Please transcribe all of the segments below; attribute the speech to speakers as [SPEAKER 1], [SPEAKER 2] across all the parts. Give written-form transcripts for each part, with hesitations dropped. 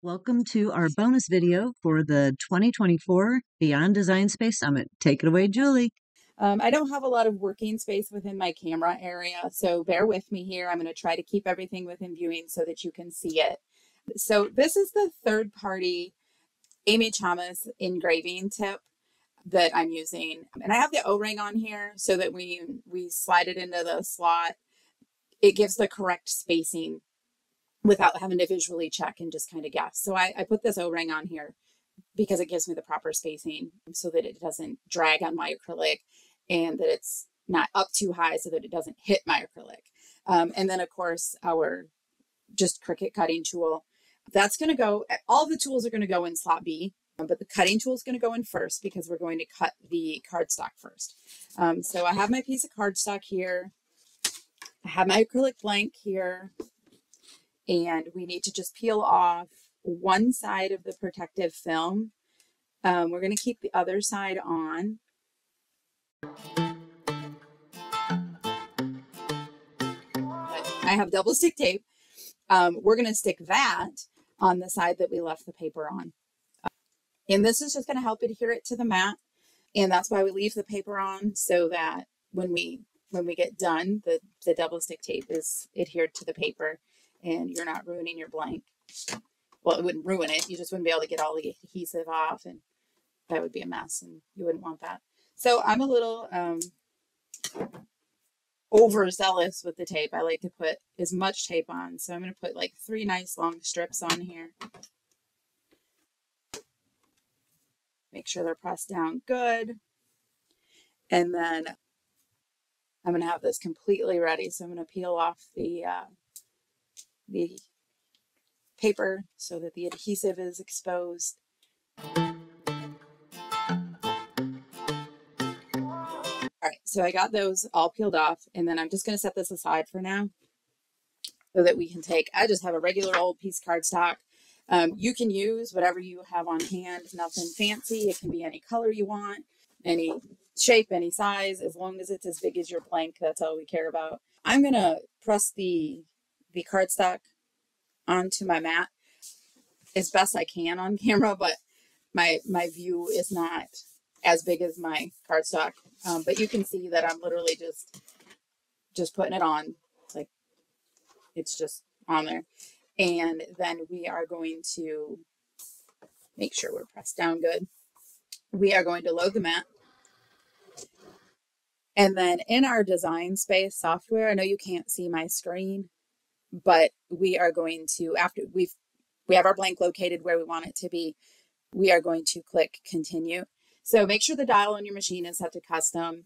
[SPEAKER 1] Welcome to our bonus video for the 2024 Beyond Design Space Summit. Take it away, Julie.
[SPEAKER 2] I don't have a lot of working space within my camera area, so bear with me here. I'm going to try to keep everything within viewing so that you can see it. So this is the third-party Amy Chamas engraving tip that I'm using. And I have the O-ring on here so that when we slide it into the slot, it gives the correct spacing without having to visually check and just kind of guess. So I put this O-ring on here because it gives me the proper spacing so that it doesn't drag on my acrylic and that it's not up too high so that it doesn't hit my acrylic. And then of course our just Cricut cutting tool. That's going to go, all the tools are going to go in slot B, but the cutting tool is going to go in first because we're going to cut the cardstock first. So I have my piece of cardstock here. I have my acrylic blank here. And we need to just peel off one side of the protective film. We're going to keep the other side on. I have double stick tape. We're going to stick that on the side that we left the paper on. And this is just going to help adhere it to the mat. And that's why we leave the paper on so that when we get done, the double stick tape is adhered to the paper and you're not ruining your blank. Well, it wouldn't ruin it. You just wouldn't be able to get all the adhesive off and that would be a mess and you wouldn't want that. So I'm a little overzealous with the tape. I like to put as much tape on. So I'm going to put like 3 nice long strips on here. Make sure they're pressed down good. And then I'm going to have this completely ready. So I'm going to peel off the paper so that the adhesive is exposed. All right, so I got those all peeled off, and then I'm just going to set this aside for now so that we can take, I just have a regular old piece of cardstock. You can use whatever you have on hand, nothing fancy. It can be any color you want, any shape, any size, as long as it's as big as your blank. That's all we care about. I'm going to press the cardstock onto my mat as best I can on camera, but my view is not as big as my cardstock. But you can see that I'm literally just putting it on, like it's just on there. And then we are going to make sure we're pressed down good. We are going to load the mat. And then in our Design Space software, I know you can't see my screen, but we are going to, after we have our blank located where we want it to be, we are going to click continue. So make sure the dial on your machine is set to custom.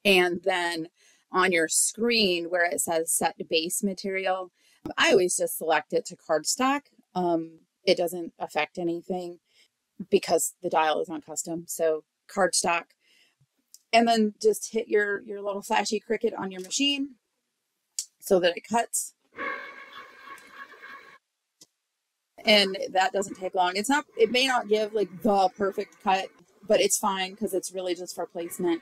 [SPEAKER 2] And then on your screen where it says set base material, I always just select it to cardstock. It doesn't affect anything because the dial is on custom. So cardstock. And then just hit your little flashy Cricut on your machine so that it cuts. And that doesn't take long. It may not give like the perfect cut, but it's fine because it's really just for placement.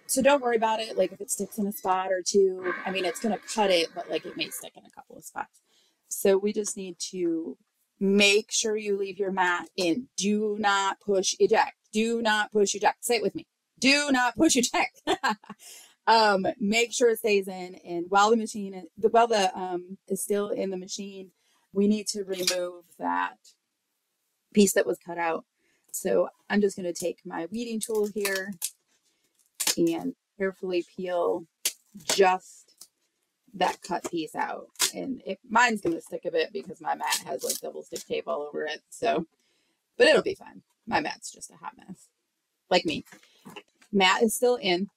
[SPEAKER 2] So don't worry about it. Like if it sticks in a spot or two, I mean, it's going to cut it, but like it may stick in a couple of spots. So we just need to make sure you leave your mat in. Do not push eject. Do not push eject. Say it with me. Do not push eject. Make sure it stays in. And while the machine is still in the machine, we need to remove that piece that was cut out. So I'm just going to take my weeding tool here and carefully peel just that cut piece out. And mine's going to stick a bit because my mat has like double stick tape all over it. So, but it'll be fine. My mat's just a hot mess, like me. Mat is still in.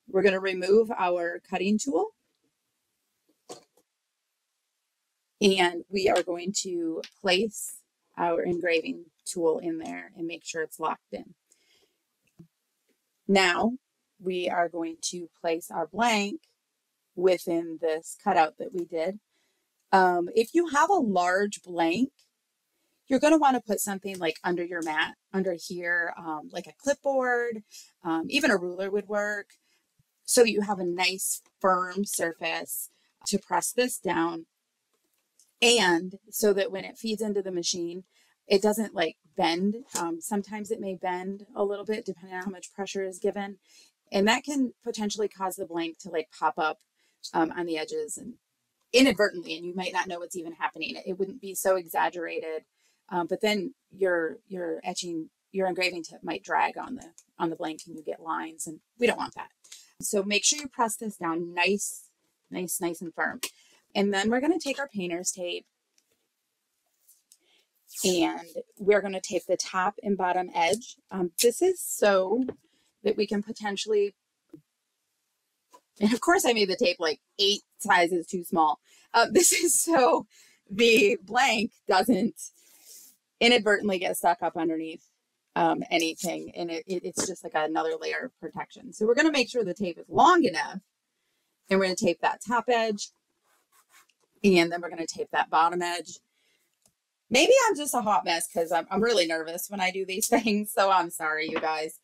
[SPEAKER 2] We're going to remove our cutting tool. And we are going to place our engraving tool in there and make sure it's locked in. Now we are going to place our blank within this cutout that we did. If you have a large blank, you're going to want to put something like under your mat, under here, like a clipboard, even a ruler would work, so that you have a nice firm surface to press this down And so that when it feeds into the machine, it doesn't like bend. Sometimes it may bend a little bit depending on how much pressure is given. And that can potentially cause the blank to like pop up on the edges and inadvertently, and you might not know what's even happening. It wouldn't be so exaggerated, but then your engraving tip might drag on the blank and you get lines, and we don't want that. So make sure you press this down nice and firm. And then we're going to take our painter's tape and we're going to tape the top and bottom edge. This is so that we can potentially, and of course I made the tape like 8 sizes too small. This is so the blank doesn't inadvertently get stuck up underneath anything, and it's just like another layer of protection. So we're going to make sure the tape is long enough, and we're going to tape that top edge, and then we're going to tape that bottom edge. Maybe I'm just a hot mess because I'm really nervous when I do these things, so I'm sorry, you guys.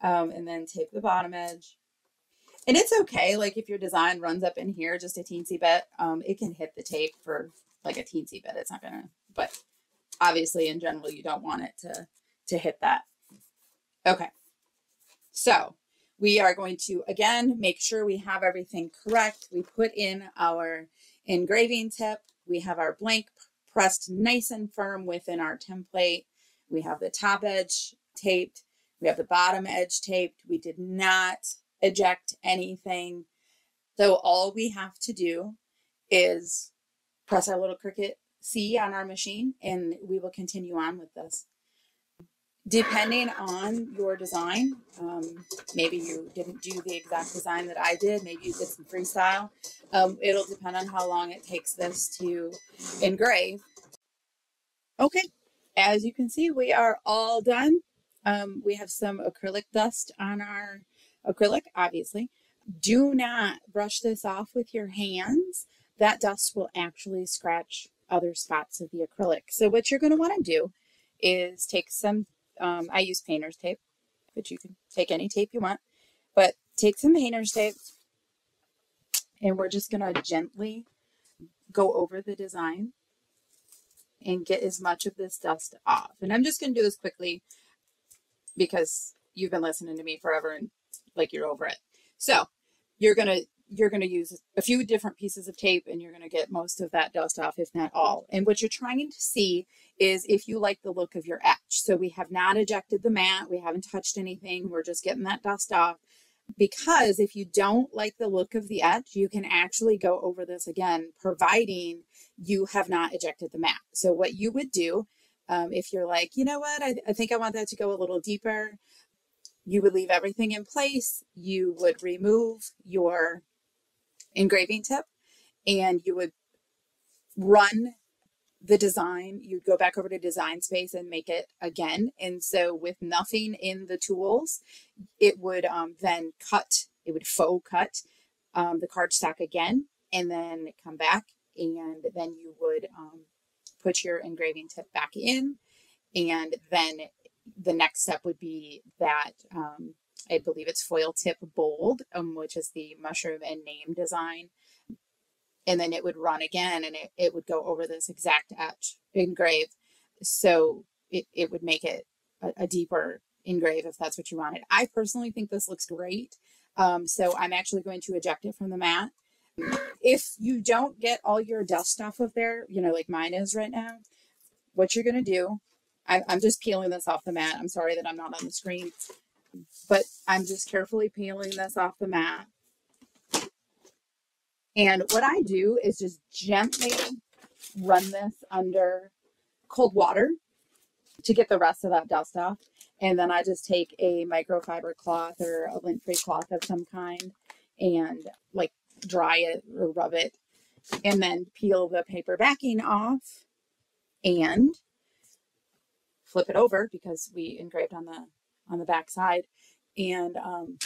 [SPEAKER 2] And then tape the bottom edge. And it's okay, like if your design runs up in here just a teensy bit, it can hit the tape for like a teensy bit. It's not gonna, but obviously in general, you don't want it to hit that. Okay, so we are going to, again, make sure we have everything correct. We put in our engraving tip. We have our blank pressed nice and firm within our template. We have the top edge taped. We have the bottom edge taped. We did not eject anything. So all we have to do is press our little Cricut C on our machine and we will continue on with this. Depending on your design, maybe you didn't do the exact design that I did, maybe you did some freestyle. It'll depend on how long it takes this to engrave. Okay, as you can see, we are all done. We have some acrylic dust on our acrylic, obviously. Do not brush this off with your hands. That dust will actually scratch other spots of the acrylic. So what you're going to want to do is take some, I use painter's tape, but you can take any tape you want, but take some painter's tape and we're just going to gently go over the design and get as much of this dust off. And I'm just going to do this quickly because you've been listening to me forever and like you're over it. So you're going to use a few different pieces of tape and you're going to get most of that dust off, if not all. And what you're trying to see is if you like the look of your etch. So we have not ejected the mat. We haven't touched anything. We're just getting that dust off. Because if you don't like the look of the etch, you can actually go over this again, providing you have not ejected the mat. So what you would do, if you're like, you know what, I think I want that to go a little deeper, you would leave everything in place. You would remove your engraving tip and you would run the design. You'd go back over to design space and make it again. And so with nothing in the tools, it would then cut, it would faux cut the cardstock again, and then come back. And then you would put your engraving tip back in. And then the next step would be that I believe it's foil tip bold, which is the mushroom and name design. And then it would run again and it would go over this exact etch engrave. So it would make it a deeper engrave if that's what you wanted. I personally think this looks great. So I'm actually going to eject it from the mat. If you don't get all your dust off of there, you know, like mine is right now, what you're going to do, I'm just peeling this off the mat. I'm sorry that I'm not on the screen, but I'm just carefully peeling this off the mat. And what I do is just gently run this under cold water to get the rest of that dust off. And then I just take a microfiber cloth or a lint-free cloth of some kind and like dry it or rub it and then peel the paper backing off and flip it over because we engraved on the back side. And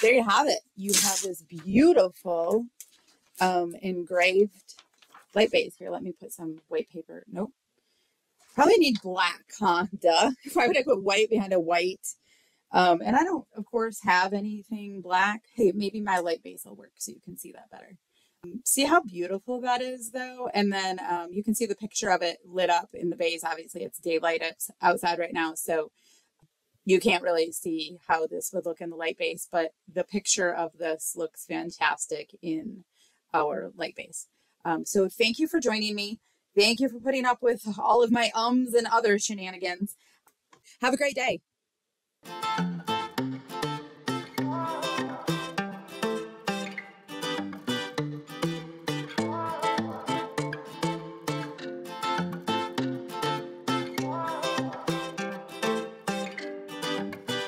[SPEAKER 2] there you have it. You have this beautiful engraved light base. Here, let me put some white paper. Nope. Probably need black, huh? Duh. Why would I put white behind a white? And I don't, of course, have anything black. Hey, maybe my light base will work so you can see that better. See how beautiful that is though? And then you can see the picture of it lit up in the base. Obviously it's daylight outside right now, so you can't really see how this would look in the light base, but the picture of this looks fantastic in our light base. So thank you for joining me. Thank you for putting up with all of my ums and other shenanigans. Have a great day.